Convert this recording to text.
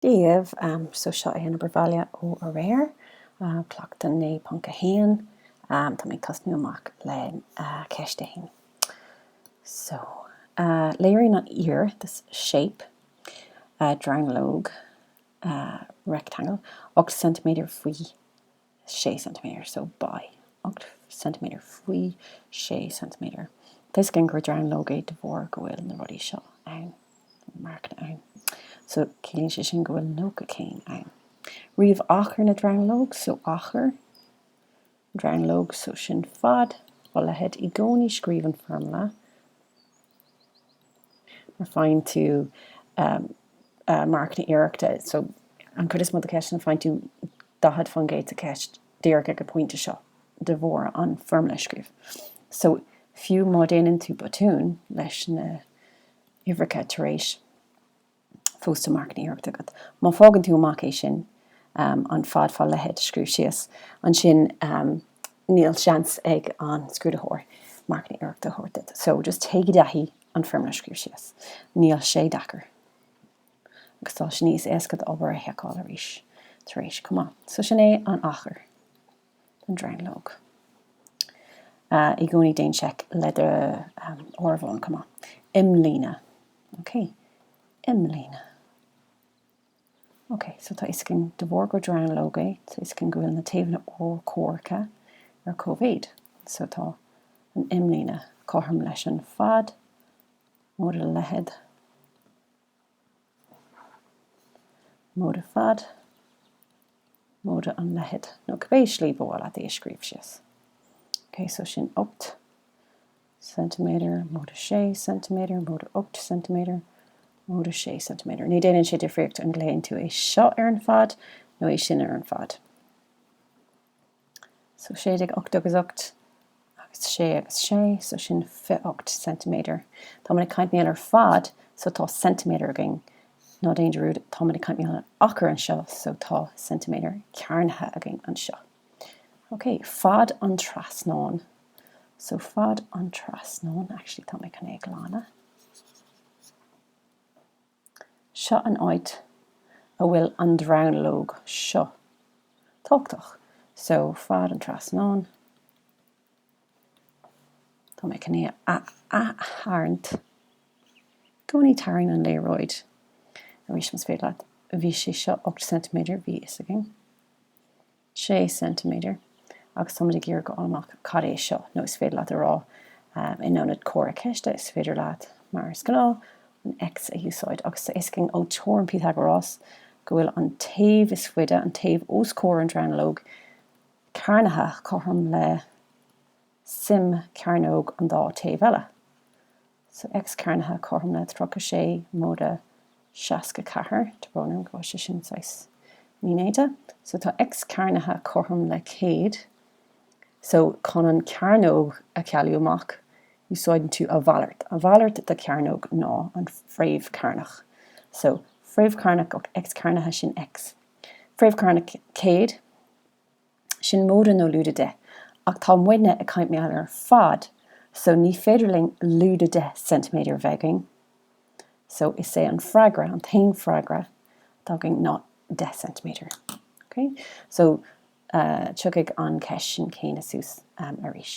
Díobh so seo é an barbaile ó a réir, Cleachtadh né panca héan, tá mé cosnú amach le ceiste héin. So, layering on ear, this shape, dranglóg, rectangle, 8 cm faoi 6 cm, so by 8 cm faoi 6 cm. This gan gur dranglóg é de bhór go bhfuil na rudí seo ann, marc na ann. So cílíonn sé sin go bhfuil nócha céin ann. Riamh achar na dranglóg, so achar, dranglóg, so sin fad, bhil lehead I gcónaí scríobhann formula. Mar fáin tú marc na iarachta, so an cud is mud a ceist an fáin tú dahad fan géit a ceist déarg ag a pointe seo de bhór an formula scríobh. So fiú má déanann tú batún leis na ihreacha tar éis fós do marc na iarachta agad. Má fágann tú amach é sin an fad fá lehead scríobh síos, an sin níl seans ag an scrúdathóir marc na iarachta thuirtead. So just teigi dahí an formula scríobh síos. Níl sé dachar. Agus tá sin níos éascad obair a heicáil a rís tar éis. Come on. So sin é an achar, an dranglóg. I gcónaí déan seic le de ormhón, come on. Imlíne. Okay. Imlíne. Okay, so tá iscin de bhór go dranglóg é, tá iscin go bhfuil na taobhanna ó córacha ar cóvéid. So tá an imlíne cóthairm leis an fad, mód a lehead, mód a fad, mód an lehead. No cabbé slí bhil a dé scríobh síos. Okay, so sin 8 cm, mód a 6 cm, mód a 8 cm, mód a 6 cm. Ní déanann sé difriocht an gléann tú é seo ar an fad, nó é sin ar an fad. So 6 ag 8 agus 8, agus 6 agus 6, so sin 8 cm. Tá muna caint méal ar fad, so tá centimeter again. Ná déan derúd, tá muna caint méal ar achar an seo, so tá centimeter cearnathe again an seo. Okay, fad an trasnán. So fad an trasnán, actually tá mé cynnig glána. Seo an áit a bhfuil an dranglóg seo. Táchtach. So fad an trasnán. Tá mé cynnig a harnt. Gcónaí tairn an léróid. A rís mas féad leat. Bhí sé seo 8 cm bhí is again. 6 cm. Agus tá gur go amach cad é seo, nó is féidir leat a rá in nonad córa ceiste, is féidir leat mar scanál an x a úsáid. Agus is cin ó teorn Pythagoras go bhfuil an taobh is fuide, an taobh os cór an dranglóg cearnathe chothairm le sim cearnóg an dá taobh eile. So x cearnathe chothairm le trocha sé mód a 64, tá brónam go sé sin 6 mínéide. So tá x cearnathe chothairm le 100. So con an cearnóg a cealú amach, úsáideann tú a bhallart. A bhallart de cearnóg ná an phréamh cearnach. So phréamh cearnach ag x cearnathe sin x. Phréamh cearnach 100 sin móda nó lúda de. Ach tá muine a caint méal ar fad, so ní féidirling lúda de centimeter vegging. So is sé an freagra, an tain freagra, táging ná 10 centimeter. Okay, so tugaigh an ceist sin céine sús a rís.